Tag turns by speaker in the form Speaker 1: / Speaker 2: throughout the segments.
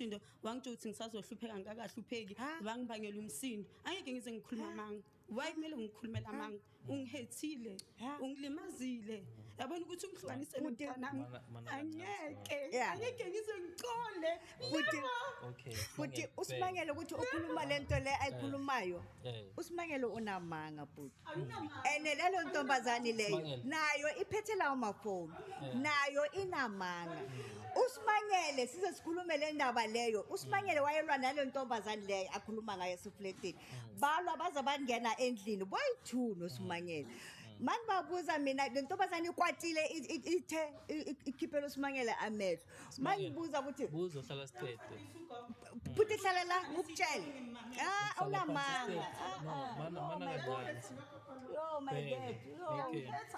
Speaker 1: umsindo wangitsho ukuthi ngisazohlupheka ngakahlupheki wangibangela umsindo angeke ngize ngikhuluma amanga why kumele ngikhulumela amanga ungihethile ungilimazile yabona ukuthi umhlukanise nomntanami angeke ngize ngicole
Speaker 2: futhi uSimangele ukuthi ukhuluma lento le ayikhulumayo uSimangele unamanga futhi ene lelo ntombazane leyo nayo iphethe lawo mafoni nayo inamanga uSimangele size sikhulume le ndaba leyo uSimangele wayelwa nale ntombazane leyo akhuluma ngayo esifletini balwa baza bangena endlini boyithuno uSimangele manje babuza mina le ntombazane ikwatile ithe ikhiphela uSimangele amehlo manje buza ukuthi
Speaker 3: buzo hlala sithethe
Speaker 2: futhi hlala la ukutshela awunamanga
Speaker 3: mana kancane
Speaker 2: yo my god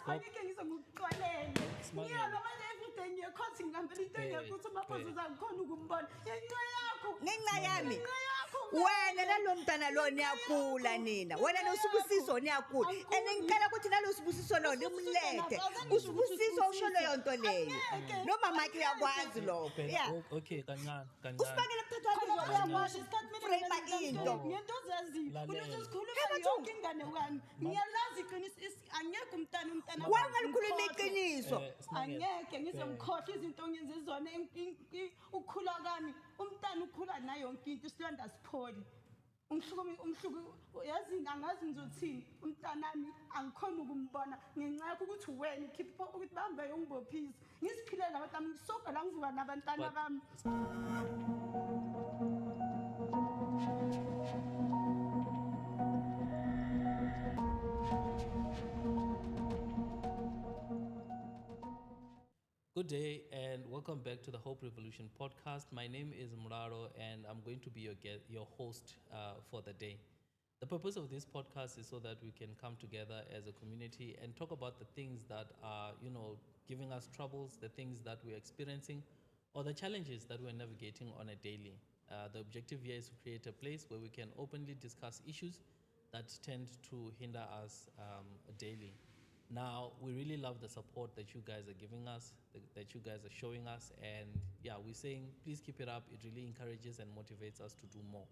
Speaker 1: angeke ngize ngikuxolele ngiyona manje everyday ngiyekhothi ngihambela into engekuthi amaphozu zangikhona ukumbona
Speaker 2: ngenxa yami wena nalomntana lo niyakhula nina wena noSibusiso niyakhula ngicela ukuthi naloSibusiso lo limlethe uSibusiso usho leyo nto leyo noma manje uyakwazi lokho
Speaker 3: okay kancane
Speaker 2: uSibangele mthatha uyakwazi frame into
Speaker 1: ngento zaziyo kunozosikhuluma yonke ingane wami ngiyalazi iqiniso angeke umntana
Speaker 2: wangalikhuluma iqiniso
Speaker 1: angeke ngize ngikhohle izinto ngenze zona ukukhula kwami umntana ukhula nayo yonke into silanda sipholi umhluku yazi angazi ngizothini umntanami angikhona ukumbona ngenxa yakho ukuthi wena khipha ukuthi bambe ungibophisa ngisiphile nabantu bami ngisoka la ngivuka nabantwana bami.
Speaker 3: Good day and welcome back to the Hope Revolution podcast. My name is Muraro and I'm going to be your host for the day. The purpose of this podcast is so that we can come together as a community and talk about the things that are, giving us troubles, the things that we're experiencing, or the challenges that we're navigating on a daily. The objective here is to create a place where we can openly discuss issues that tend to hinder us daily. Now, we really love the support that you guys are giving us, that you guys are showing us. And we're saying, please keep it up. It really encourages and motivates us to do more.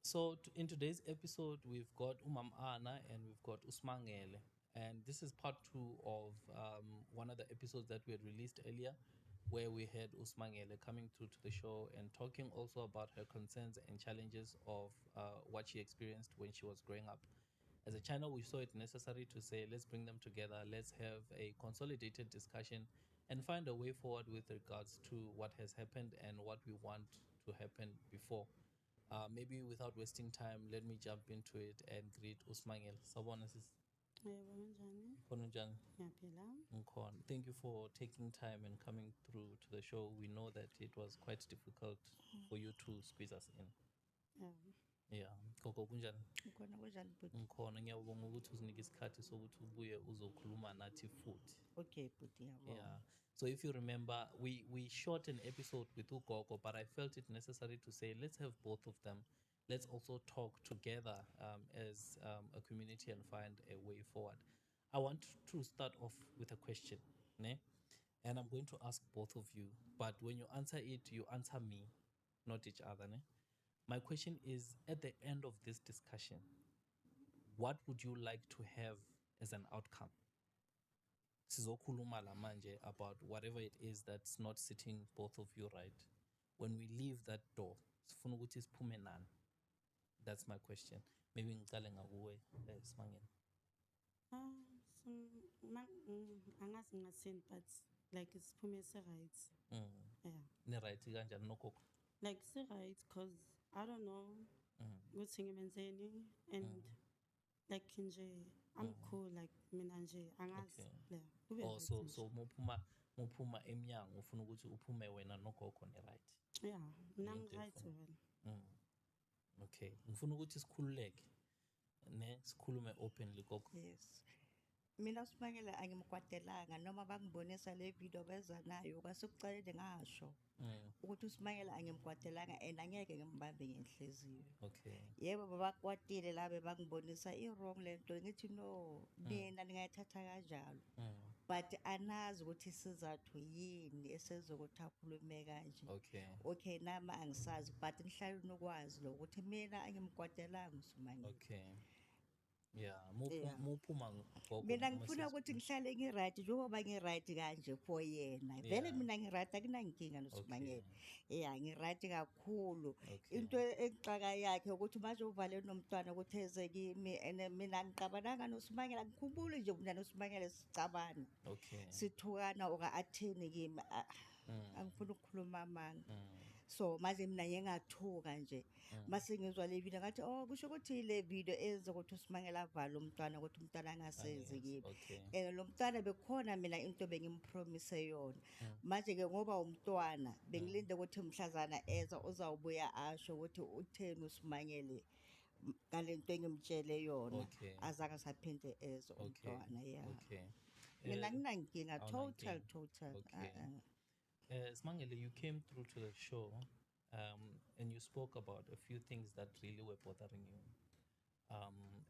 Speaker 3: So in today's episode, we've got Umam Ana and we've got Usmangele. And this is part 2 of one of the episodes that we had released earlier, where we had Usmangele coming through to the show and talking also about her concerns and challenges of what she experienced when she was growing up. As a channel, we saw it necessary to say, let's bring them together, let's have a consolidated discussion and find a way forward with regards to what has happened and what we want to happen before. Maybe without wasting time, let me jump into it and greet Usmangele. Sabona sis. Thank you for taking time and coming through to the show. We know that it was quite difficult for you to squeeze us in. Gogo kunjani? Ngikhona ngiyabonga ukuthi uzinike isikhathi sokuthi ubuye uzokhuluma nathi futhi.
Speaker 2: Okay, Puti.
Speaker 3: So if you remember, we shot an episode with Ugogo, but I felt it necessary to say, let's have both of them. Let's also talk together as a community and find a way forward. I want to start off with a question, ne? And I'm going to ask both of you, but when you answer it, you answer me, not each other, ne? My question is, at the end of this discussion, what would you like to have as an outcome? Sizokhuluma la manje about whatever it is that's not sitting both of you right. When we leave that door, sifuna ukuthi siphume nani? That's my question. Maybe ngicale ngakuwe Simangele.
Speaker 1: Angazi ngasini, but like siphume right.
Speaker 3: Ne right kanjani nogogo?
Speaker 1: Like right, because I don't know ukuthi ngimenzeni and like nje I'm cool, like mina nje angazi.
Speaker 3: So muphuma emnyango ufuna ukuthi uphume wena nogogo ne right.
Speaker 1: Mina right wena.
Speaker 3: Okay, ngifuna ukuthi sikhululeke sikhulume openly gogo.
Speaker 2: Yes. Mina Simangele angimkwatelanga noma bangibonisa le video beza nayo kwasekucaleni ngasho ukuthi uSimangele angimkwatelanga and angeke ngimbambe ngenhliziyo.
Speaker 3: Okay.
Speaker 2: Yebo babakwatile labe bangibonisa wrong lento ngithi no mina ngiyathatha kanjalo. but anazi ukuthi isizathu yini esezokuthi akhulume kanje. Okay nama angisazi but ngihlala nokwazi lo ukuthi mina angimkwatelanga uSimangele.
Speaker 3: Okay. Yeah, muphuma gogo.
Speaker 2: Mina ngifuna ukuthi ngihlale ngiright njengoba ngiright kanje for yena. Vele mina ngiright akunankinga noSimangele. Yeah, ngiright kakhulu. Into exaka yakhe ukuthi manje uvale nomntwana ukuthi eze kimi and mina ngiqabananga noSimangele ngikhumbule nje mina noSimangele sicabana. Sithukana oka athini kimi. Angifuna ukukhuluma amanga. So manje mina ngingathuka nje mase ngizwa le video ngathi kusho ukuthi le video enza ukuthi uSimangele avale umntwana ukuthi umntwana angasezi kimi lo mntwana bekhona mina into bengimpromise yona manje ke ngoba umntwana bengilinde ukuthi mhlazana eza uzawubuya asho ukuthi utheni uSimangele ngalento engimtshele yona azange saphinde eze umntwana mina nginankinga total
Speaker 3: Simangele, you came through to the show and you spoke about a few things that really were bothering you.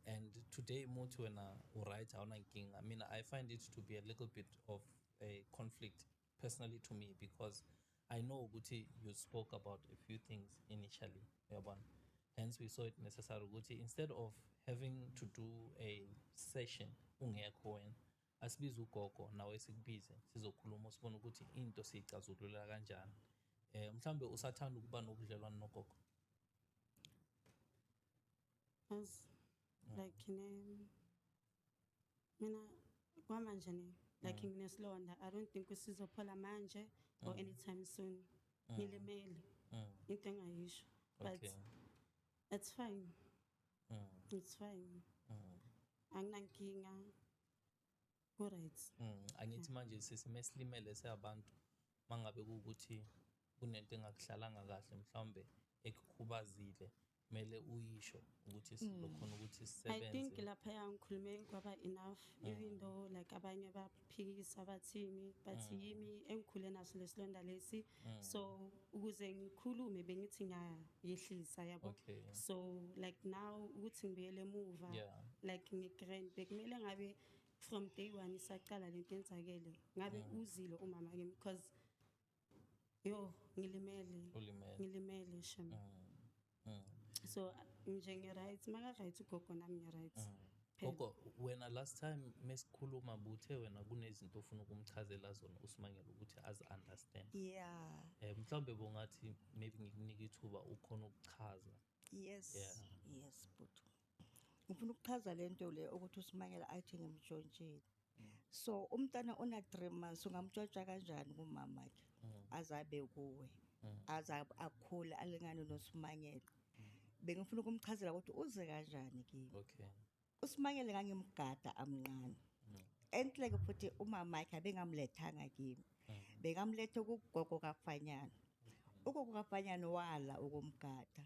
Speaker 3: And today, I mean, I find it to be a little bit of a conflict personally to me because I know Guti, you spoke about a few things initially. Hence, we saw it necessary Guti, instead of having to do a session, asibiza ugogo nawe sikubize sizokhuluma sibone ukuthi into sicazulula kanjani mhlambe usathanda ukuba nobudlelwano nogogo
Speaker 1: like mina kwamanje like nginesilonda I don't think usizophola manje or anytime soon ngilimele into engayisho but it's fine it's fine anginankinga
Speaker 3: angithi manje sisimesilimele seyabantu mangabe ukuthi kunento engakuhlalanga kahle mhlawumbe ekukhubazile mele uyisho ukuthi silokhona ukuthi sisebenze.
Speaker 1: I think lapha yangikhulume kwaba enough even though like abanye baphikisa bathini but yimi engikhule naso lesilonda lesi so ukuze ngikhulume bengithi ngiyayehlisa yabo so like now ukuthi ngibuyele emuva like ngigrand bekumele ngabe from day one isaqala lento yenzakele ngabe uzile umama kimi because ngilimele shame so nje ngi-right maka-right ugogo nami ngi-right
Speaker 3: gogo wena last time mesikhuluma buthe wena kunezinto ofuna ukumchazela zona uSimangele ukuthi azi-understand mhlawumbe bongathi maybe ngikunika ithuba ukhona ukuchaza
Speaker 2: yes but ngifuna ukuchaza lento le ukuthi uSimangele athi ngimtshontshile so umntana ona 3 months ungamtshontsha kanjani kumama yakhe azabe kuwe azabe akhule alingane noSimangele bengifuna ukumchazela ukuthi uze kanjani kimi uSimangele ngangimgada amncane enhle futhi umama yakhe abengamlethanga kimi bekamlethe kugogo kaFanyana ugogo kaFanyana wala ukumgada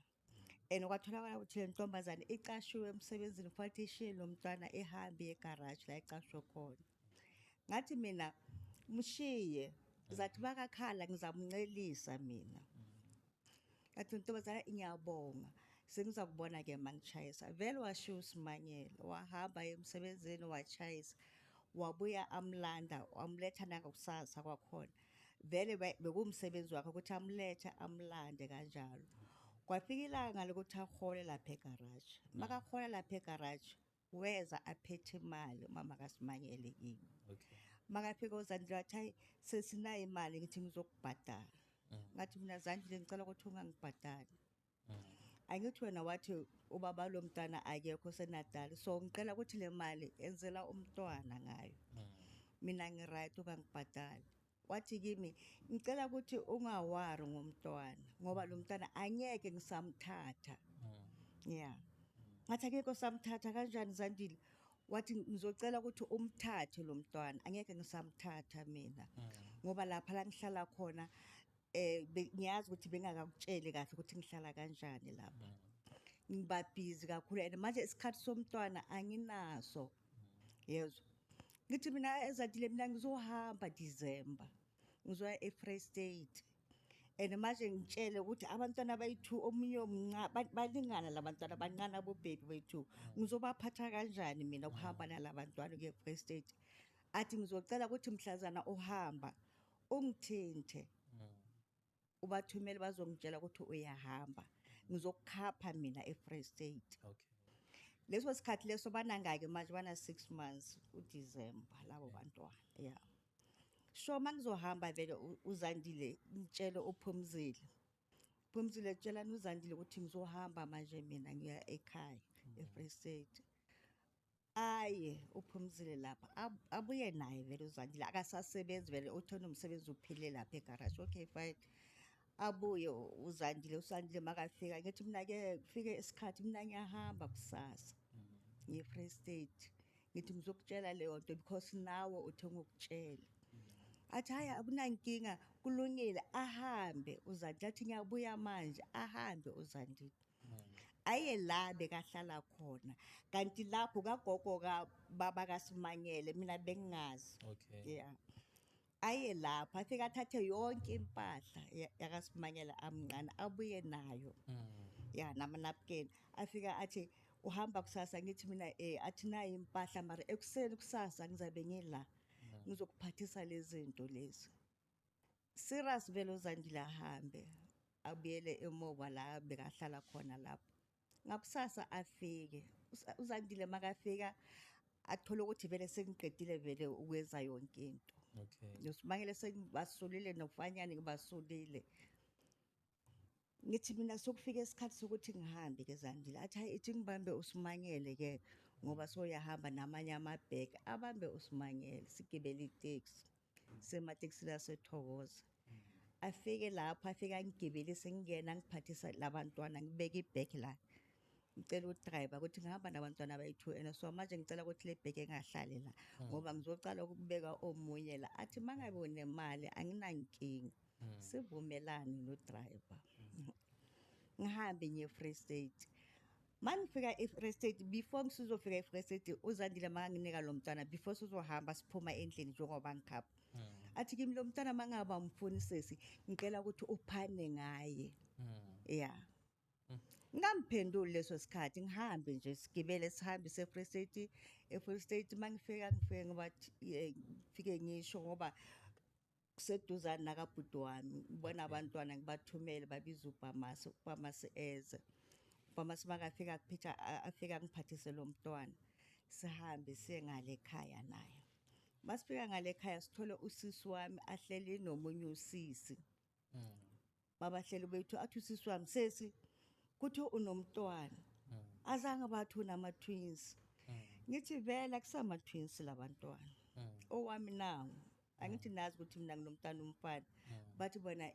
Speaker 2: kwatholakala ukuthi le ntombazane icashiwe emsebenzini futhi ishiye lo mntwana ehambe egarage la icashwe khona ngathi mina mshiye zathi bakakhala ngizamncelisa mina ngathi intombazane ngiyabonga sengizakubona ke mangishayisa vele washiya uSimangele wahamba emsebenzini wachayisa wabuya amlanda amletha nangokusasa kwakhona vele bekumsebenzi wakhe ukuthi amlethe amlande kanjalo kwafika ilanga lokuthi ahole lapha egarage makahole lapha egarage weza aphethe imali mama kaSimangele kimi makafika uZandile wathi hayi sesinayo imali ngithi ngizokubhadala ngathi mina Zandile ngicela ukuthi ungangibhadali angithi wena wathi ubaba lo mntana akekho seNatal so ngicela ukuthi le mali enzela umntwana ngayo mina ngiright ungangibhadali wathi kimi ngicela ukuthi ungawari ngomntwana ngoba lo mntwana angeke ngisamthatha ngathi akekho samthatha kanjani Zandile wathi ngizocela ukuthi umthathe lo mntwana angeke ngisamthatha mina ngoba lapha la ngihlala khona ngiyazi ukuthi bengakakutsheli kahle ukuthi ngihlala kanjani lapha ngiba busy kakhulu and manje isikhathi somntwana anginaso yezwa ngithi mina Ezandile mina ngizohamba December ngizoya eFree State and manje ngitshele ukuthi abantwana abayi2 omunye balingana labantwana bancane abo baby bayi2 ngizobaphatha kanjani mina ukuhamba nalabantwana kuFree State athi ngizocela ukuthi mhlazana uhamba ungithinte ubathumele bazongitshela ukuthi uyahamba ngizokukhapha mina eFree State.
Speaker 3: Okay.
Speaker 2: Leso sikhathi leso banangake manje bana 6 months uDecember labo bantwana. Yeah. So mangizohamba vele uZandile ngitshele uPhumzile. Phumzile tshela uZandile ukuthi ngizohamba manje mina ngiya ekhaya eFree State. Aye uPhumzile lapha abuye naye vele uZandile akasasebenzi vele uthona umsebenzi uphile lapha egarage. Okay fine. Abuye uZandile makafika ngithi mina ke kufike isikhathi mina ngiyahamba kusasa ngeFree State. Ngithi ngizokutshela leyo nto because nawe uthenga ukutshela. Athi hayi akunankinga kulungile ahambe uZandile athi ngiyabuya manje ahambe uZandile. Aye la bekahlala khona kanti lapho kagogo baba kaSimanyele mina bengingazi.
Speaker 3: Okay.
Speaker 2: Yeah. Aye lapha afika athathe yonke impahla yakaSimanyele amncane abuye nayo. Yeah namanapkin afika athi uhamba kusasa ngithi mina athi nayi impahla mara ekuseni kusasa ngizabe ngila ngizokuphathisa lezi zinto lezi. Serious vele uZandile ahambe abuyele eMoba la bekahlala khona lapho. Ngakusasa afike uZandile makafika athola ukuthi vele sengiqedile vele ukwenza yonke into.
Speaker 3: Okay.
Speaker 2: Nosimangele sengibasulile nofanyane ngibasulile. Ngithi mina sokufika isikhathi sokuthi ngihambe ke Zandile athi hayi ithi ngibambe uSimanyele ke ngoba soyahamba namanye amabheki abambe uSimanyele sigibele itaxi semateksi laseThokoza. Afike lapha afika ngigibele sengingena ngiphathisa labantwana ngibeka ibheki la. Ngicela udriver ukuthi ngihamba nabantwana abayi2 and so manje ngicela ukuthi le bheki engahlali la ngoba ngizocala ukubeka omunye la athi mangabe unemali anginankingi sivumelane no driver. Ngihambe ngeFree State. Mangifika eFree State before ngisizofika eFree State uZandile manginika lo mntwana before sizohamba siphuma endlini njengoba ngikhapha. Athi kimi lo mntwana mangaba umfunisisi ngicela ukuthi uphane ngaye. Yeah. Ngamphendula leso sikhathi ngihambe nje sigibele sihambe seFree State eFree State mangifika ngoba ngifike ngisho ngoba kuseduzana nakabhuti wami ngibona abantwana ngibathumele babiza uPamasi eze. Upamasi makafika kuphitha afika ngiphathise lo mntwana sihambe siye ngale ekhaya naye. Masifika ngale ekhaya sithole usisi wami ahleli nomunye usisi. Babahleli bethu athi usisi wami sesi kuthi unomntwana azange bathu nama twins. Ngithi vele kusama twins labantwana. Owami nawo angithi nazi ukuthi mina nginomntwana umfana. Bathi bona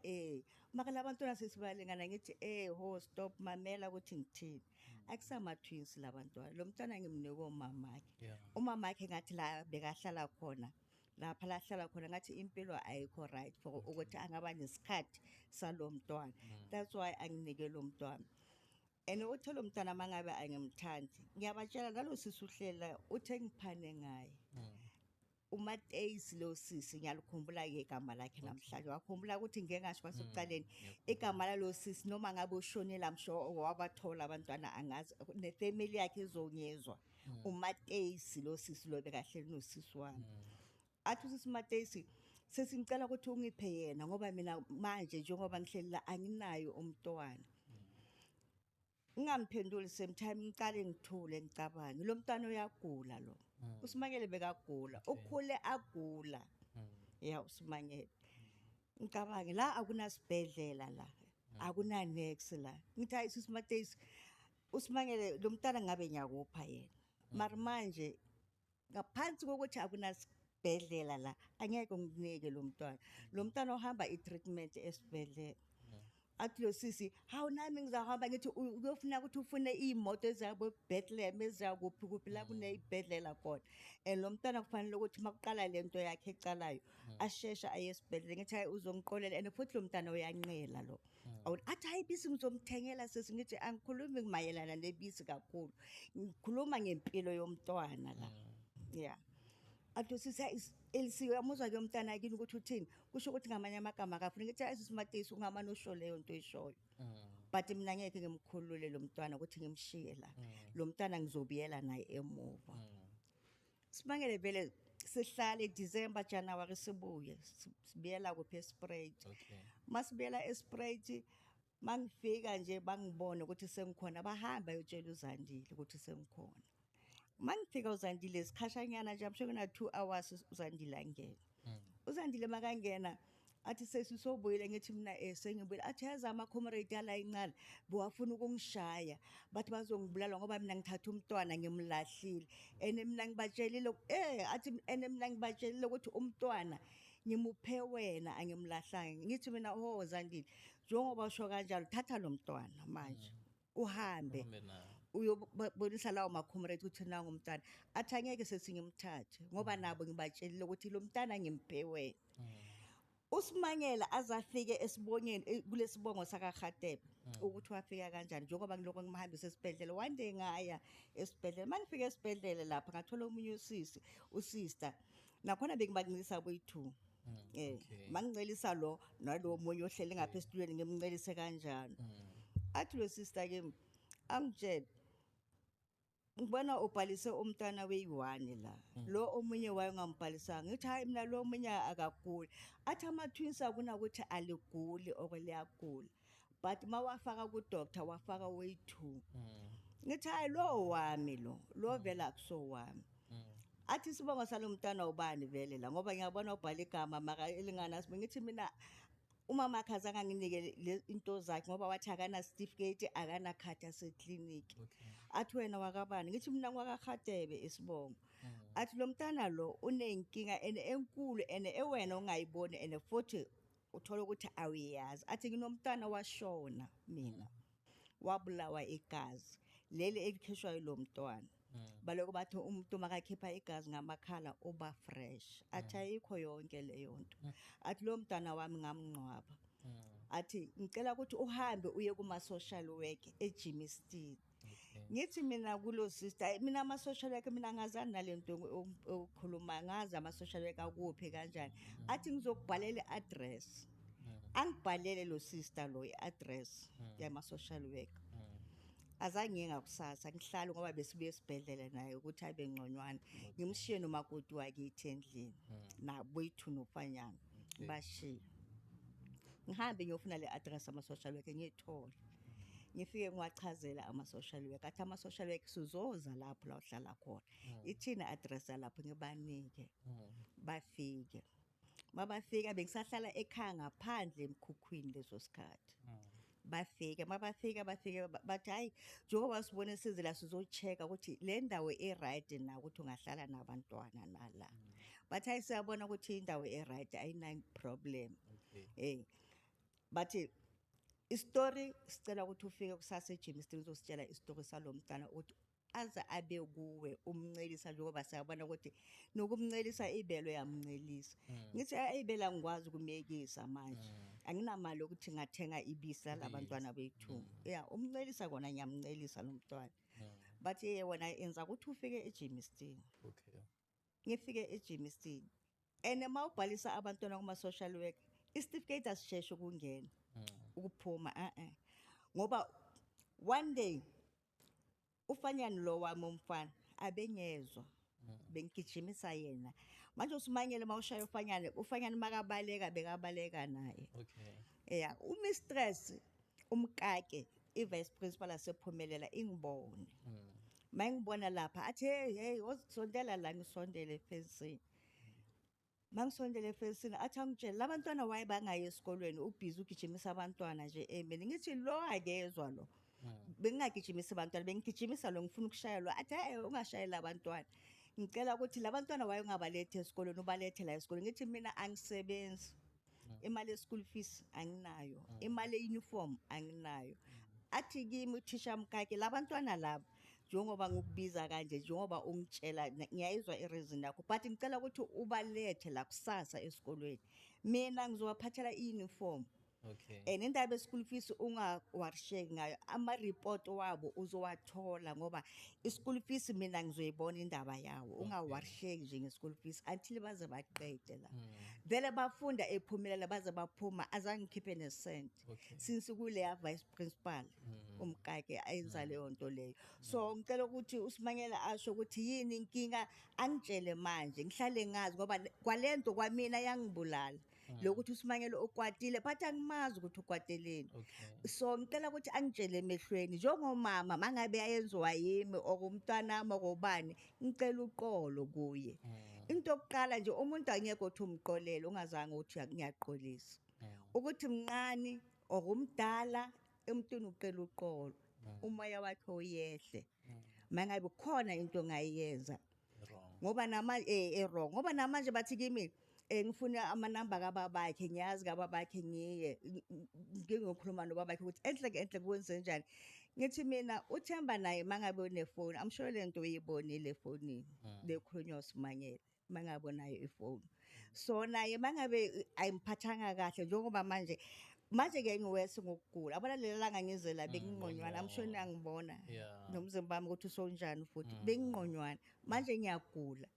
Speaker 2: maka labantwana sesibalengana ngithi ho stop mamela ukuthi ngithini. Akusama twins labantwana. Lo mntwana ngimnike umamakhe. Umamakhe ngathi la bekahlala khona. Lapha la hlala khona ngathi impilo ayikho right for ukuthi angaba nesikhathi salomntwana. That's why anginike lo mntwana. And uthe lo mntwana mangabe angimthandi ngiyabatshela nalo sisi uhlela uthe ngiphane ngaye. uMateisi lo sisi ngiyalikhumbula ke igama lakhe namhlanje wakhumbula ukuthi ngeke ngasho kwasekuqaleni igama lalo sisi noma ngabe ushonela amsho wabathola abantwana angazi nefamily yakhe izonyezwa uMateisi lo sisi lo bekahleli nosisi wami athi usisi Mateisi sesingicela ukuthi ungiphe yena ngoba mina manje njengoba ngihleli la anginayo umntwana ngingamphenduli sometime ngiqale ngithule ngicabane lo mntwana uyagula lo uSimanyele bekagula ukhule agula ya uSimanyele ngicabange la akunasibhedlela la akuna next la ngithi ayisisi Mateisi uSimanyele lo mntwana ngabe nyakupha yena mara manje ngaphansi kokuthi akunasibhedlela la angeke nginike lo mntwana ohamba i-treatment esibhedlela athi lo sisi hawu nami ngizahamba ngithi uyofuna ukuthi ufune imoto ezabo Bethlehem ezakuphi kuphi la kunezibhedlela khona lo mntwana kufanele ukuthi makuqala lento yakhe ecalayo ashesha ayesibhedlela ngithi hayi uzongiqolela and futhi lo mntwana uyanqela lo athi hayi bisi ngizomthengela sisi ngithi angikhulumi mayelana nebisi kakhulu ngikhuluma ngempilo yomntwana la yeah athi sisi elisiwe amuzwa ke umntana yakini ukuthi uthini kusho ukuthi ngamanye amagama akafuni ngithi ayisisi Mateisi ungamane usho leyo nto eshoyo but mina ngeke ngimkhulule lo mntwana ukuthi ngimshiye la lo mntwana ngizobuyela naye emuva Simangele vele sihlale December January sibuye sibuyela kuphi Esprit
Speaker 3: Okay.
Speaker 2: masibuyela Esprit mangifika nje bangibone ukuthi sengikhona bahamba yotshela uZandile ukuthi sengikhona mangifika uZandile isikhashanyana nje amsho kuna 2 hours uZandile angena uZandile makangena athi sesisobuyile ngithi mina sengibuyile athi yazi ama comrade ala incane bewafuna ukungishaya bathi bazongibulala ngoba mina ngithatha umntwana ngimlahlile ene mina ngibatshelile athi ene mina ngibatshelile ukuthi umntwana ngimuphe wena angimlahlanga ngithi mina Zandile njengoba usho kanjalo thatha lo mntwana manje uhambe uyobonisa lawo makhomrade ukuthi na ngumntana athi angeke sesingimthathe ngoba nabo ngibatshelile ukuthi lo mntana ngimuphe wena uSimangela azafike esibongeni kulesibongo sakaGatebe ukuthi wafika kanjani njengoba ngiloko ngimhambisa esibhedlela one day ngaya esibhedlela manifika esibhedlela lapha ngathola umunye usister nakhona bengibakunisa boyi2 mangincelisa lo nalo munye ohlele ngapha esitulweni ngimncelise kanjani athi lo sister ke angitshela ngibona ubhalise umntana we1 la lo omunye wayengambhalisanga ngithi hayi mina lo omunye akaguli athi ama-twins akuna ukuthi aliguli okweliyagula but mawafaka ku-doctor wafaka way2 ngithi hayi lo wami lo vela akuso wami athi sibongo salomntana ubani vele la ngoba ngiyabona ubhala igama maka elingana sibe ngithi mina umama akhaza anginike into zakhe ngoba wathi akana certificate akana card yase clinic athi wena wakabani ngithi mina ngwakaGatebe isibongo athi lo mntana lo unenkinga ene enkulu ene ewena ungayiboni ene futhi uthola ukuthi awuyazi athi nginomntana washona mina wabulawa igazi leli elikhishwa yilo mntwana baloko bathi umuntu makakhipha igazi ngamakhala uba fresh athi ayikho yonke leyo nto athi lo mntana wami ngamngcwaba athi ngicela ukuthi uhambe uye kuma social work eJimmiston ngithi mina kulo sister mina ama social work mina ngazana nalento ukukhuluma ngazi ama social work akuphi kanjani athi ngizokubhalela iaddress angibhalele lo sister lo iaddress yama social work azange ngakusasa ngihlala ngoba besibuye esibhedlela naye ukuthi abe ngconywana ngimshiye nomakoti wakithi endlini naboyithu nofanyana bashiya ngihambe ngiyofuna le address ama social work ngiyithola ngifike ngiwachazela ama social work athi ama social work sizoza lapho la uhlala khona ithina address lapho ngibanike bafike mabafika bengisahlala ekhaya ngaphandle emkhukhwini leso sikhathi bafika mabafika bathi hayi njengoba sibone sizela sizochecka ukuthi le ndawo e-right na ukuthi ungahlala nabantwana nala bathi hayi siyabona ukuthi indawo e-right ayina problem bathi istory sicela ukuthi ufike kusasa eJimmiston uzositshela istory salomntana ukuthi aza abe kuwe umncelisa njengoba siyabona ukuthi nokumncelisa ibelo yamncelisa ngithi ayibela ngikwazi ukumekisa manje anginamali ukuthi ngathenga ibisi labantwana bethu umncelisa kona ngiyamncelisa lo mntwana bathi wena enza ukuthi ufike eJimmiston ngifike eJimmiston ene mawubhalisa abantwana kuma social work certificate asisheshe ukungena ukuphuma ngoba one day ufanyani lo wami umfana abengezwa bengigijimisa yena manje uSimangele mawushaya ufanyani makabaleka bekabaleka naye umistress umkake ivice principal asephumelela ingibone mangibona lapha athi hey wozisondela la ngisondele efensini mangisondele efensini athi angitshela labantwana waye bangayi esikolweni ubhizi ugijimisa abantwana nje emini ngithi lo akezwa lo bengingagijimisa abantwana bengigijimisa lo ngifuna ukushaya lo athi hey ungashayela abantwana ngicela ukuthi labantwana waye ungabalethe esikolweni ubalethe la esikolweni ngithi mina angisebenzi imali school fees anginayo imali uniform anginayo athi kimi uthisha mkake labantwana labo njengoba ngikubiza kanje njengoba ungitshela ngiyayizwa ireason yakho but ngicela ukuthi ubalethe la kusasa esikolweni mina ngizowaphathela iuniform
Speaker 3: Okay.
Speaker 2: And indaba school fees ungawarsheki ngayo ama-report wabo uzowathola ngoba i-school fees mina ngizoyibona indaba yawo ungawarsheki nje nge-school fees until baze baqede la vele bafunda ephumelela baze baphuma azange ngikhiphe nesent
Speaker 3: Okay.
Speaker 2: since kuleya vice principal umkake ayenza leyo nto leyo so ngicela ukuthi uSimangela asho ukuthi yini inkinga angitshele manje ngihlale ngazi ngoba kwalento kwamina yangibulala lokuthi uSimangelo ukwatile but angimazi ukuthi ukwateleni
Speaker 3: Okay.
Speaker 2: so ngicela ukuthi angitshele emehlweni njengomama mangabe ayenziwa yimi okumntwanami okubani ngicela uqolo kuye into yokuqala nje umuntu angeke uthi umqolele ungazange uthi ngiyaqolisa ukuthi mncane okumdala emntwini uqela uqolo umoya wakhe uyehle mangabe khona into ongayenza
Speaker 3: Wrong.
Speaker 2: ngoba wrong ngoba namanje bathi kimi ngifuna amanamba kababakhe ngiyazi kababakhe ngiye ngingokhuluma nobabakhe ukuthi enhle kwenze njani ngithi mina uThemba naye mangabe unefoni I'm sure lento uyibonile efonini lekhulunywa uSimangela mangabe nayo ifoni so naye mangabe ayimphathanga kahle njengoba manje ke ngiwese ngokugula abona lelanga ngizela benginqonywana I'm sure ngiyangibona nomzimba wami ukuthi usonjani futhi benginqonywana manje ngiyagula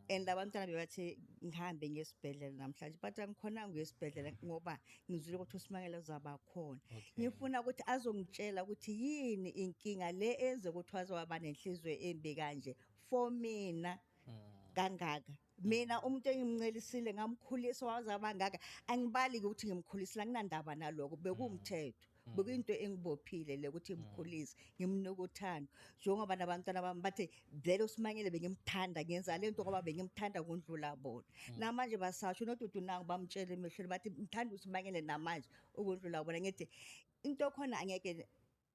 Speaker 2: and abantwana bebathi ngihambe ngesibhedlela namhlanje but angikhonanga uyesibhedlela ngoba ngizwile ukuthi uSimangela uzaba khona ngifuna ukuthi azongitshela ukuthi yini inkinga le enze ukuthi wazaba nenhliziyo embi kanje for mina kangaka mina umuntu engimncelisile ngamkhulisa wazaba ngaka angibali ukuthi ngimkhulisela nginandaba naloko bekumthetho bekuyinto engibophile le ukuthi ngimkhulise ngimnika uthando njengoba nabantwana bami bathi vele uSimangele bengimthanda ngenza lento ngoba bengimthanda kundlula bona namanje basasho nodudu nangu bamtshela emehlweni bathi ngithanda uSimangele namanje ukundlula bona ngithi into khona angeke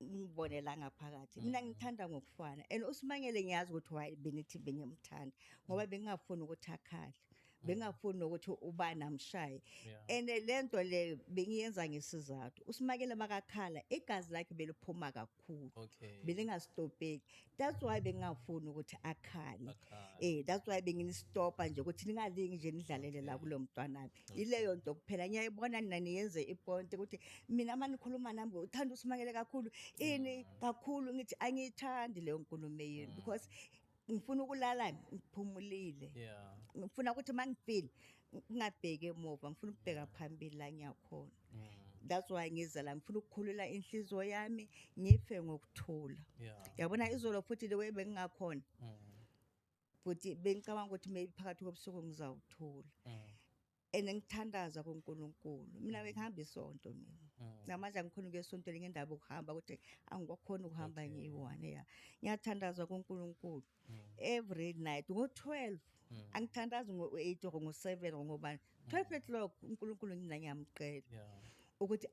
Speaker 2: ngibonela ngaphakathi mina ngithanda ngokufana and uSimangele ngiyazi ukuthi why bengithi bengimthanda ngoba bengingafuni ukuthi akhale bengafuni ukuthi ubani amshaye and lento le bengiyenza ngesizathu uSimangele makakhala igazi lakhe beliphuma kakhulu belingastopeki that's why bengingafuni ukuthi akhale that's why benginistopa nje ukuthi ningalingi nje nidlalele la kulo mntwana ileyo nto kuphela ngiyayibona nina niyenze ipoint ukuthi mina manikhuluma nami uthanda uSimangele kakhulu ini kakhulu ngithi angiyithandi leyo nkulumo yini because ngifuna ukulala ngiphumulile ngifuna ukuthi mangifeel ngingabheki emuva ngifuna ukubheka phambili la ngiyakhona that's why ngizela ngifuna ukukhulula inhliziyo yami ngife ngokuthula yabona izolo futhi le way bengingakhona futhi bengicabanga ukuthi maybe phakathi kobusuku ngizawuthula and ngithandaza kuNkulunkulu mina bengihamba isonto mina namanje angikhona ukuyesontweni ngendaba ukuhamba ukuthi angikwakhona ukuhamba ngiyi-1 ngiyathandaza kuNkulunkulu every night ngo-12 angithandazi ngo-8 or ngo-7 or ngobani 12 o'clock uNkulunkulu mina ngiyamcela ukuthi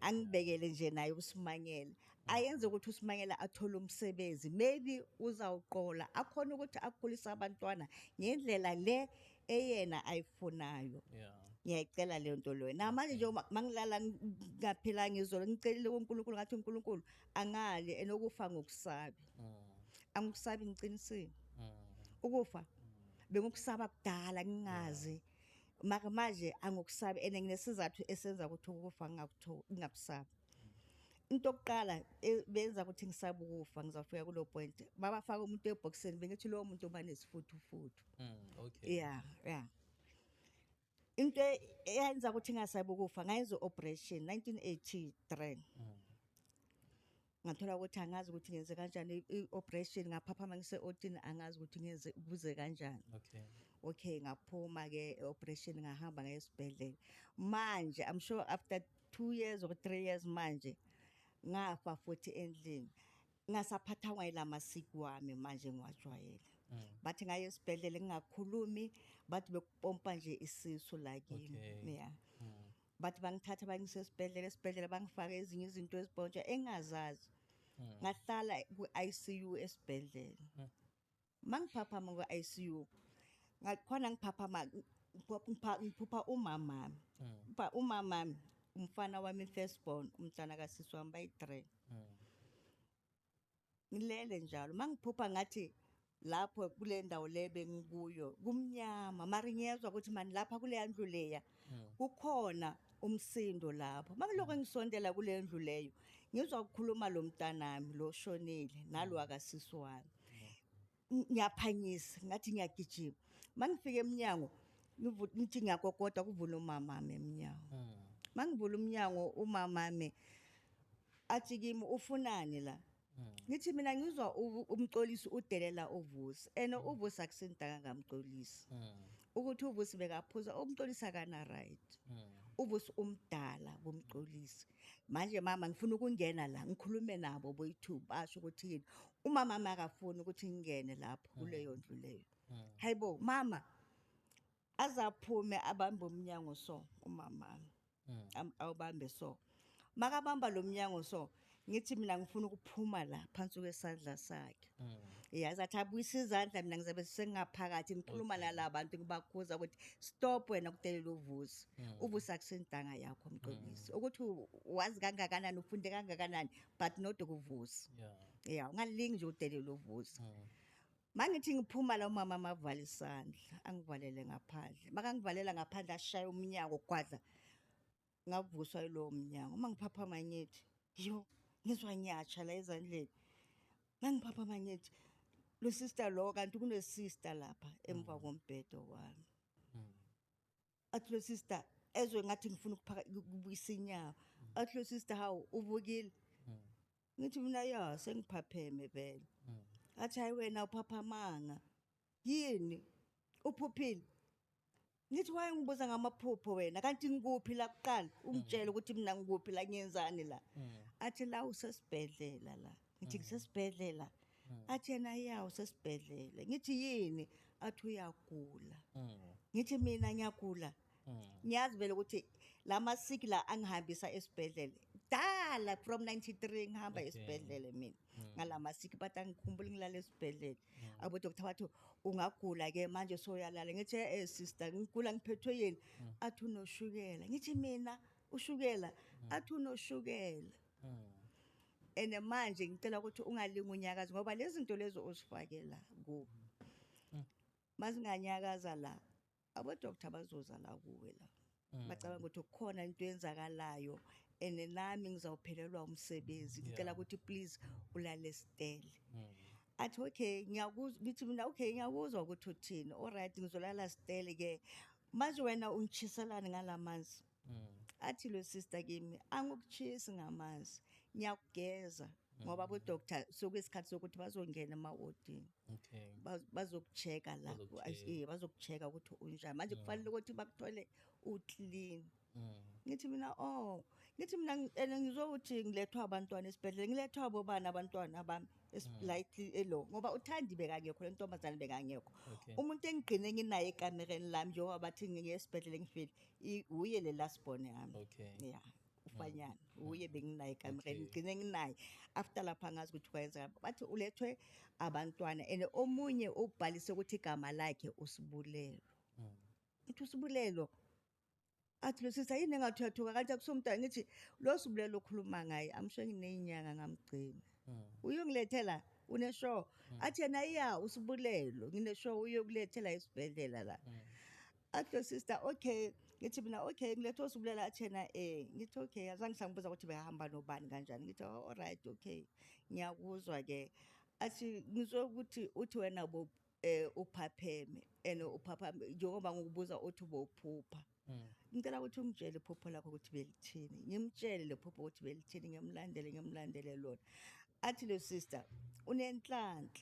Speaker 2: angibekele nje naye uSimangela ayenze ukuthi uSimangela athole umsebenzi maybe uzawuqola akhona ukuthi akhulise abantwana ngendlela le eyena ayifunayo ngiyayicela le nto leyo namanje nje mangilala ngaphila ngizolo ngicelile kuNkulunkulu ngathi uNkulunkulu angali enokufa ngokusabi angikusabi ngiqinisile ukufa bengikusaba kudala ngingazi manje angokusabi ene nginesizathu esenza ukuthi ukufa ngingakusabi into yokuqala benza ukuthi ngisabe ukufa ngizafika kulo point babafaka umuntu eboxini bengithi lo muntu uba nesifuthu into eyenza ukuthi ngingasabi ukufa ngayenza operation 1983 ngathola ukuthi angazi ukuthi ngenze kanjani i-operation ngaphaphama ngise-otini angazi ukuthi ngenze kuze kanjani okay ngaphuma ke operation ngahamba ngesibhedlela manje I'm sure after 2 years or 3 years manje ngafa futhi endlini ngasaphathwa yila masiko wami manje ngiwajwayele bathi ngaye esibhedlela ngingakhulumi bathi bekupompa nje isisu la kimi bathi bangithatha bangisesibhedlela bangifaka ezinye izinto ezibhontsha engazazi ngahlala ku-ICU esibhedlela mangiphaphama ku-ICU ngakhona ngiphupha umamami umfana wami firstborn umntana kasisi wami bayi-3 ngilele njalo mangiphupha ngathi lapho kule ndawo le bengikuyo kumnyama mari ngiyezwa ukuthi mani lapha kule yandlu leya kukhona umsindo lapho makuloko ngisondela kule ndlu leyo ngizwa ukukhuluma lo mntanami lo shonile nalo akasisi wami ngiyaphangisa ngathi ngiyagijima mangifika eminyango ngithi ngiyakokoda kuvula umama wami eminyango mangivula umnyango umama wami athi kimi ufunani la ngithi mina ngizwa umcolisi udelela uvusi uvusi akusindaka ngamcolisi ukuthi uvusi bekaphuza umcolisi akana right uvusi umdala bomcolisi manje mama ngifuna ukungena la ngikhulume nabo boyi2 basho ukuthi yini umama makafuni ukuthi ngingene lapho kuleyo ndlu leyo hayibo mama azaphume abambe umnyango so umama awubambe so makabamba lo mnyango so ngithi mina ngifuna ukuphuma la phansi kwesandla sakhe yazi athi abuyisa izandla mina ngizabe sengaphakathi ngikhuluma nalabantu ngibakhuza ukuthi stop wena kudelela uvusi uvusi akusindanga yakho mqolisi ukuthi wazi kangakanani ufunde kangakanani but not ukuvusi ungalingi nje udelela uvusi mangithi ngiphuma la umama mavala isandla angivalele ngaphandle makangivalela ngaphandle ashaya umnyango gwadla ngavuswa lo mnyango mangiphapha manyethi yo ngizwa ngiyatsha la ezandleni mangiphapha manyethi lo sister lo kanti kune sister lapha emva kombhedo wami athi lo sister ezwe ngathi ngifuna ukubuyisa inyawo athi lo sister hawu uvukile ngithi mina ya sengiphapheme vele athi hayi wena uphaphamanga yini uphuphile ngithi wayengibuza ngamaphupho wena kanti ngikuphi la kuqala ungitshela ukuthi mina ngikuphi la ngiyenzani la athi la usesibhedlela la ngithi ngisesibhedlela athi yena ya usesibhedlela ngithi yini athi uyagula ngithi mina ngiyagula ngiyazi vele ukuthi lama sick la angihambisa esibhedlela dala from 93 ngihamba esibhedlela mina ngalama sick but angikhumbuli ngilala esibhedlela abo doctor bathi ungagula ke manje soyalala ngithi sister ngigula ngiphethwe yini athi unoshukela ngithi mina ushukela athi unoshukela ene manje ngicela ukuthi ungalingi unyakaza ngoba lezi zinto lezo osifakela kubo mazinganyakaza la abo doctor bazoza la kuwe la bacabanga ukuthi kukhona into yenzakalayo ene nami ngizawuphelelwa umsebenzi ngicela ukuthi please ulale stele athi okay ngiyakuzwa ngithi mina okay ngiyakuzwa ukuthi uthini alright ngizolala stele ke manje wena ungichiselani ngalamanzi athi lo sister kimi angikuchisi ngamanzi ngiyakugeza ngoba abo doctor sokwesikhathi sokuthi bazongena ema-wardini bazokuchecka la bazokuchecka ukuthi unjani manje kufanele ukuthi bakuthole uclean ngithi mina ngizwa ukuthi ngilethwa abantwana esibhedlela ngilethwa bobani abantwana abami lightly elo ngoba uthandi bekangekho lentombazane bekangekho umuntu engigcine nginaye ekamereni lami njengoba bathi ngiyesibhedlela ngifile uye le last born yami ufanyana uye benginaye ekamereni ngigcine nginaye after lapha ngazi ukuthi kwayenza bathi ulethwe abantwana and omunye ubhalise ukuthi igama lakhe uSibulelo ithi uSibulelo athi lo sister yini engathi uyathuka kanti akusomntwana ngithi lo Sibulelo okhuluma ngaye amsho nginezinyanga ngamgcina uyongilethela uneshow athi yena iya uSibulelo ngineshow uyokulethela esibhedlela la athi lo sister okay ngithi mina okay ngilethwa uSibulelo athi yena ngithi okay azange sangibuza ukuthi behamba nobani kanjani ngithi all right okay ngiyakuzwa ke athi ngizwe ukuthi uthi wena bo uphapheme ene uphaphame njengoba ngikubuza uthi bophupha ngicela ukuthi ungitshele iphupho lakho ukuthi belithini ngimtshele lephupho ukuthi belithini ngimlandele lona athi lo sister unenhlanhla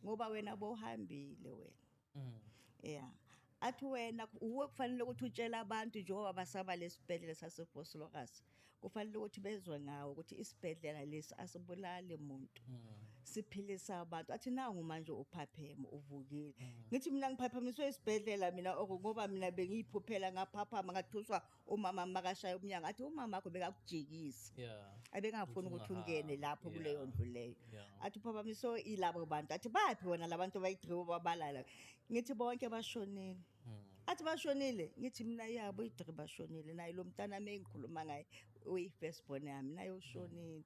Speaker 2: ngoba wena bohambile wena athi wena uwe kufanele ukuthi utshela abantu njengoba basaba lesibhedlela saseFoslogas kufanele ukuthi bezwe ngawo ukuthi isibhedlela lesi asibulali umuntu siphilisa abantu athi nangu manje uphapheme uvukile ngithi mina ngiphaphamiswe isibhedlela mina ngoba mina bengiyiphuphela ngaphaphama ngathuswa umama makashaya umnyango athi umama wakho bekakujikisa abengafuni ukuthi ungene lapho kuleyo ndlu leyo athi uphaphamiswe ilabo bantu athi baphi wona labantu bayi3 babalala ngithi bonke bashonile athi bashonile ngithi mina yabo i3 bashonile naye lo mntana mengikhuluma ngaye uyifirst born yami naye ushonile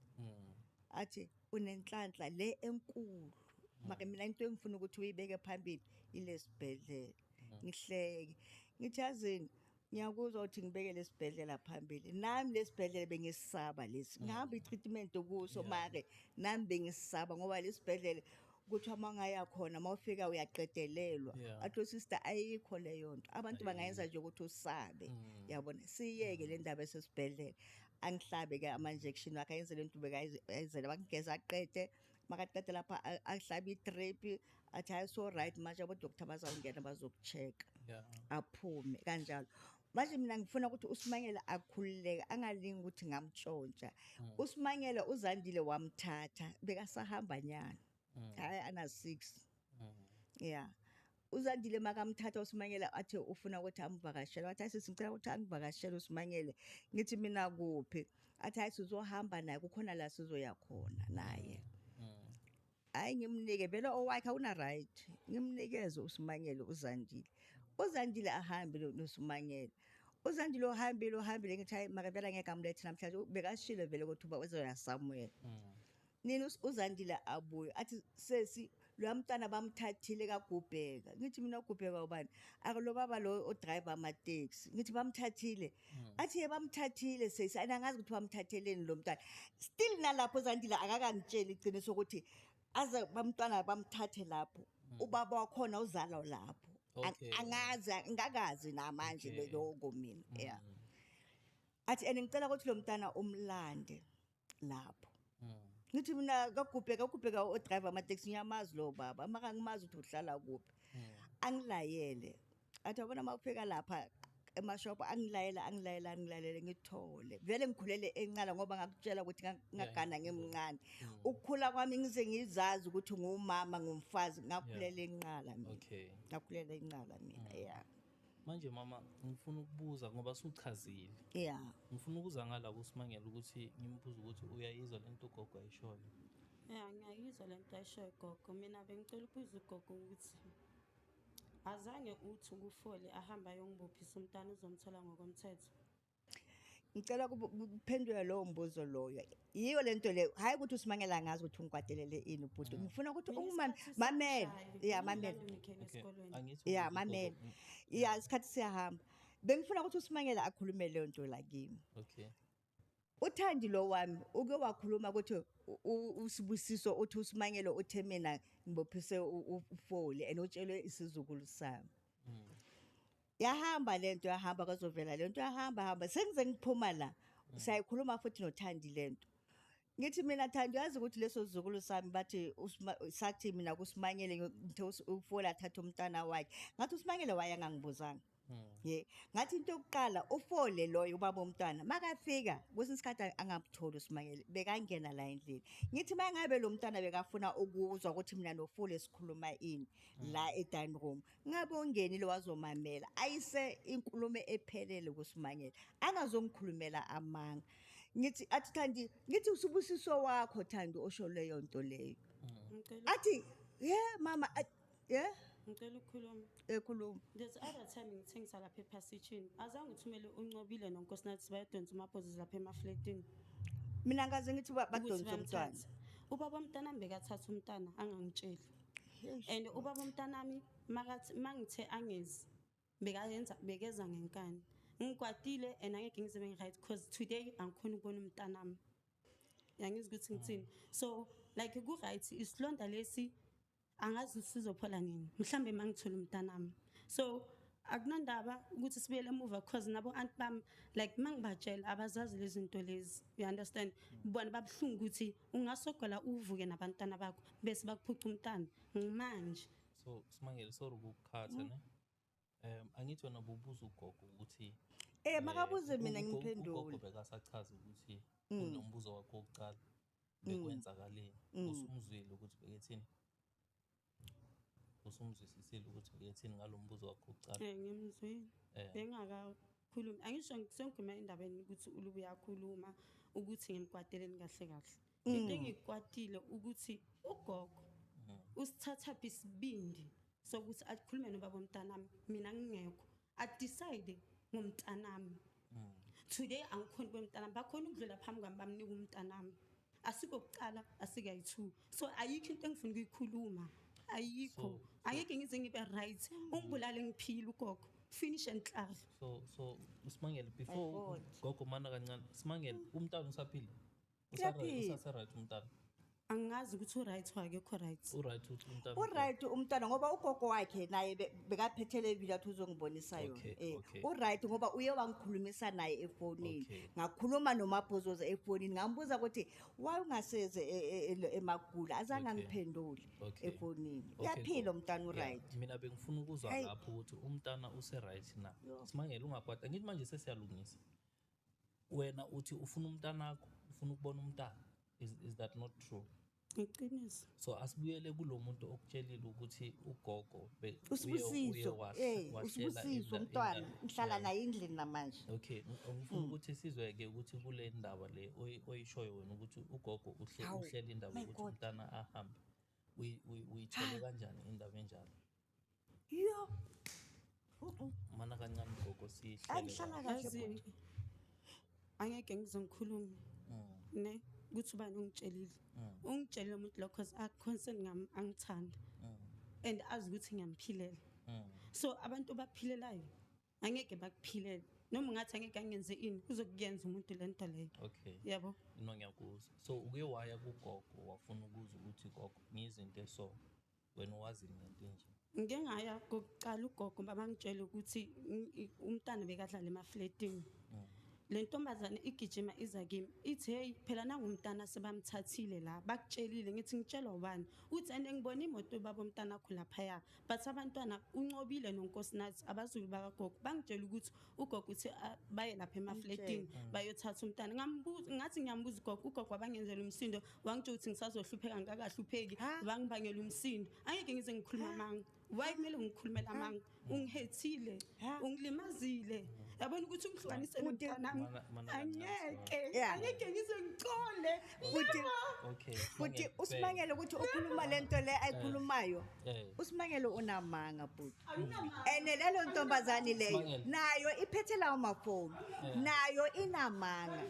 Speaker 2: athi unenhlanhla le enkulu maka mina into engifuna ukuthi uyibeke phambili ilesibhedlela ngihleke ngithi yazini ngiyakuzwa ukuthi ngibeke lesibhedlela phambili nami lesibhedlela bengisaba lesi ngihamba i-treatment kuso mare nami bengisaba ngoba lesibhedlela ukuthi uma ngaya khona mawufika uyaqedelelwa atho sister ayikho leyo nto abantu bangayenza nje ukuthi usabe yabona siyeke le ndaba esesibhedlela angihlabe ke ama-injection wakhe ayenze le nto bekayenzela bangigeza aqede makaqede lapha ahlabe i-drip athi hayi so right manje abodokotela bazawungena bazokucheck aphume kanjalo manje mina ngifuna ukuthi uSimangele akhululeke angalingi ukuthi ngamtshontsha uSimangele uZandile wamthatha bekasahamba nyana hayi ana 6 uZandile makamthatha uSimangele athi ufuna ukuthi amvakashele wathi asisicela ukuthi angivakashele uSimangele ngithi mina kuphi athi hayi sizohamba naye kukhona la sizoya khona naye hayi ngimnike vele owakhe una right ngimnikeze uSimangele uZandile ahambe noSimangele uZandile ohambile ngithi hayi makavela ngeke amlethe namhlanje bekashilo vele ukuthi uba uzoya Samuel nini uZandile abuye athi sesi lo mntana bamthathile kaGubheka ngithi mina uGubheka ubani akulo baba lo odriver ama taxi ngithi bamthathile athi bamthathile sesi angazi ukuthi bamthatheleni lo mntana still nalapho uZandile akakangitsheli iqiniso ukuthi aze bamntwana bamthathe lapho ubaba wakhona uzala lapho angazi ngakazi namanje lokho mina athi ngicela ukuthi lo mntana umlande lapho ngithi mina kaGubheka odriver ama taxi ngiyamazi lo baba maka ngimazi ukuthi uhlala kuphi angilayele athi wabona mawufika lapha emashop angilayele ngithole vele ngikhulele encala ngoba ngakutshela ukuthi ngagana ngemncane ukukhula kwami ngize ngizazi ukuthi ngumama ngumfazi ngakhulela enqala mina ngakhulela enqala mina
Speaker 3: manje mama ngifuna ukubuza ngoba suchazile ngifuna ukuza ngala kuSimangele ukuthi ngimbuza ukuthi uyayizwa lento ugogo ayishoyo
Speaker 1: ngiyayizwa lento ayishoyo gogo mina bengicela ukubuza ugogo ukuthi azange uthi ukufole ahamba yongibophisa umntana uzomthola ngokomthetho
Speaker 2: ngicela ukuphendula lowo mbuzo loyo yiyo lento le hayi ukuthi uSimangele angazi ukuthi ungikwatelele ini ubhuti ngifuna ukuthi mamele mamele isikhathi siyahamba bengifuna ukuthi uSimangele akhulume leyo nto la kimi uThandi lo wami uke wakhuluma ukuthi uSibusiso uthi uSimangele uthe mina ngibophise ufole enotshelwe isizukulu sami yahamba lento yahamba kazovela lento yahamba sengize ngiphuma la sayikhuluma futhi noThandi lento ngithi mina Thandi yazi ukuthi leso sizukulu sami bathi sathi mina kuSimangele ngithe ufole athatha umntana wakhe ngathi uSimangele waya ngangibuzanga ngathi into yokuqala ufole loyo ubaba umntwana makafika kwesinsikhathi angamtholi uSimangele bekangena la endlini ngithi mangabe lo mntwana bekafuna ukuzwa ukuthi mina nofole sikhuluma ini la edining room ngabe ungenile wazomamela ayise inkulumo ephelele kuSimangele angazongikhulumela amanga ngithi athi Thandi ngithi uSibusiso wakho Thandi osho leyo nto leyo athi mama
Speaker 1: ngicela ukukhuluma
Speaker 2: ekhuluma
Speaker 1: there's other time ngithengisa lapha ePassage azange uthumele uNcobile noNkosinathi bayadonsa amaphozi lapha emafletini
Speaker 2: mina ngaze ngithi badonsa umntwana
Speaker 1: ubaba umntanami bekathatha umntana angangitsheli and ubaba umntanami mangithe angezi bekeza ngenkani ngikwatile and angeke ngize right because today angikhona ukubona umntanami yangizwe ukuthi ngithini so like ku right isilonda lesi angazi sizophola nini mhlambe mangithola umntanami so akunandaba ukuthi sibuyele emuva because nabo aunt bam like mangibatshela abazazi lezi zinto lezi you understand bona babhlungu ukuthi ungasogola uvuke nabantwana bakho bese bakuphuca umntana ngimanje
Speaker 3: so Simangele sorry ukukhatha ne angithi wena bubuza ugogo ukuthi
Speaker 2: makabuze mina ngiphendule
Speaker 3: ugogo bekasachaza ukuthi unombuzo wakho wokuqala bekwenzakaleni usumzwile ukuthi bekethini usumzwisisile ukuthi bekethini ngalombuzo wakho wokuqala
Speaker 1: ngimzwile bengakakhulumi angisho ngisengikhuluma endabeni ukuthi ulubu yakhuluma ukuthi ngimkwateleni kahle kahle into engikwatile ukuthi ugogo usithatha isibindi sokuthi akhulume nobaba umntanami mina ngingekho adecide ngomntanami today angikhona kwemntanami bakhona ukudlula phambi kwami bamnika umntanami asikokuqala asikayi2 so ayikho into engifuna ukuyikhuluma ayikho angeke ngize ngibe right ungibulale ngiphila ugogo finish and clear.
Speaker 3: So uSimangele before
Speaker 2: thought.
Speaker 3: gogo mana kancane Simangele umntana usaphila
Speaker 2: Uyaphila.
Speaker 3: usasaright umntana
Speaker 1: Angazi ukuthi right wakekho right.
Speaker 3: uright uthi umntana
Speaker 2: Uright umntwana ngoba ugogo wakhe naye bekaphethele video athi uzongibonisa yona.
Speaker 3: Okay, okay.
Speaker 2: Uright ngoba uye wangikhulumisa naye efonini.
Speaker 3: Okay.
Speaker 2: Ngakhuluma noMabhozoza efonini ngambuza ukuthi why ungaseze eMagula azange
Speaker 3: Okay.
Speaker 2: angiphendule
Speaker 3: Okay.
Speaker 2: efonini.
Speaker 3: Okay,
Speaker 2: Uyaphila
Speaker 3: go.
Speaker 2: umntwana
Speaker 3: Yeah,
Speaker 2: uright.
Speaker 3: mina bengifuna ukuzwa
Speaker 2: Hey.
Speaker 3: lapho ukuthi umntana use-right na
Speaker 2: Yo.
Speaker 3: Simangele ungakwata ngithi manje sesiyalungisa wena uthi ufuna umntanakho ufuna ukubona umntana is that not true?
Speaker 1: Iqiniso.
Speaker 3: So asibuyele kulo muntu okutshelile ukuthi ugogo
Speaker 2: Usibusiso. Usibusiso umntwana. Ngihlala naye endlini namanje.
Speaker 3: Okay, ngifuna ukuthi sizwe-ke ukuthi kule ndaba le oyishoyo wena ukuthi ugogo
Speaker 2: Hawu,
Speaker 3: uhleli indaba
Speaker 2: my
Speaker 3: ukuthi
Speaker 2: God.
Speaker 3: umntana ahambe uyithole kanjani indaba enjalo
Speaker 2: Yo.
Speaker 3: mana kancane ugogo
Speaker 2: Angihlala kahle.
Speaker 1: Yazi angeke ngizongikhuluma ne ukuthi ubani ungitshelile. Ungitshelile umuntu lokho cause concern ngami angithanda and azi ukuthi ngiyampilela. So abantu baphilelayo angeke bakuphilele. Noma ngathi angeke angenze ini uzokuyenza umuntu lento leyo.
Speaker 3: Okay.
Speaker 1: Yabo.
Speaker 3: No ngiyakuzwa. So uke waya kugogo wafuna ukuzwa ukuthi gogo ngizinto eso wena wazi ngento enje.
Speaker 1: Ngike ngaya kokuqala ugogo babangitshela ukuthi umntana bekadlala emafletini. Le ntombazane igijima iza kimi ithi hey phela nangumntana sebamthathile la bakutshelile ngithi ngitshelwa ubani uthi ande ngibona imoto baba umntana akho lapha but abantwana uncobile nonkosinathi abazulu bakagogo bangitshela ukuthi ugogo uthi baye lapha emafletini bayothatha umntana ngambuza ngathi ngiyambuza ugogo wabangenzela umsindo wangitshela ukuthi ngisazohlupheka ngakahlupheki bangibangela umsindo angeke ngize ngikhuluma manga why kumele ngikhulumela manga ungihethile ungilimazile yabona ukuthi ungihlukanise nomntana angeke ngize ngicole
Speaker 3: Okay.
Speaker 2: Futhi
Speaker 3: Simangele,
Speaker 2: uSimangele ukuthi ukhuluma lento le ayikhulumayo.
Speaker 3: Yeah.
Speaker 2: uSimangele unamanga futhi. Ene lelo ntombazane leyo
Speaker 3: Simangele.
Speaker 2: nayo iphethe lawo mafoni. Nayo inamanga.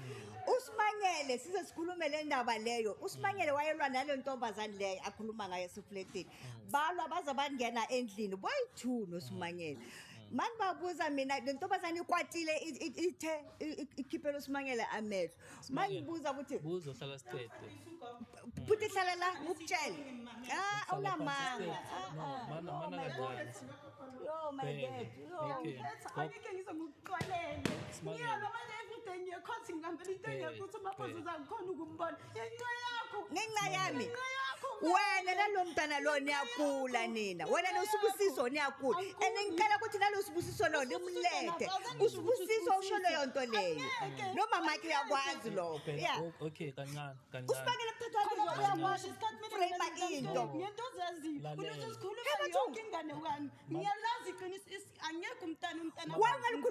Speaker 2: uSimangele size sikhulume le ndaba leyo. uSimangele wayelwa nale ntombazane leyo akhuluma ngayo esifletini. Balwa baza bangena endlini boyi2 noSimangele. Manje babuza mina le ntombazane ikwatile ithe ikhiphela uSimangele amehlo. Mangibuza ukuthi
Speaker 3: buzo hlala sithethe.
Speaker 2: Puthi hlala la ngikutshela. Awunamanga.
Speaker 3: Mana kancane.
Speaker 2: Yo my dad.
Speaker 3: Okay.
Speaker 1: angeke ngize ngikuxolele. Ngiyalo manje everyday ngiyekhothi ngihambela into engekuthi uMabhozoza ngikhona ukumbona. Yenxa yakho.
Speaker 2: Ngenxa yami. Wena nalo mntana lo niyakula nina. Wena noSibusiso niyakula. Ngicela ukuthi nalo Sibusiso lo nimlethe. uSibusiso usho leyo nto leyo. Noma mama yakwazi lokho. Yeah.
Speaker 3: Okay, kancane.
Speaker 2: uSimangele kuthathwa kwakho uyakwazi frame into.
Speaker 1: Ngento zaziyo.
Speaker 3: Lalela.
Speaker 1: Ulozo sikhuluma yonke ingane wami. Ngiyalazi iqiniso angeke umntana
Speaker 2: Wangalikhuluma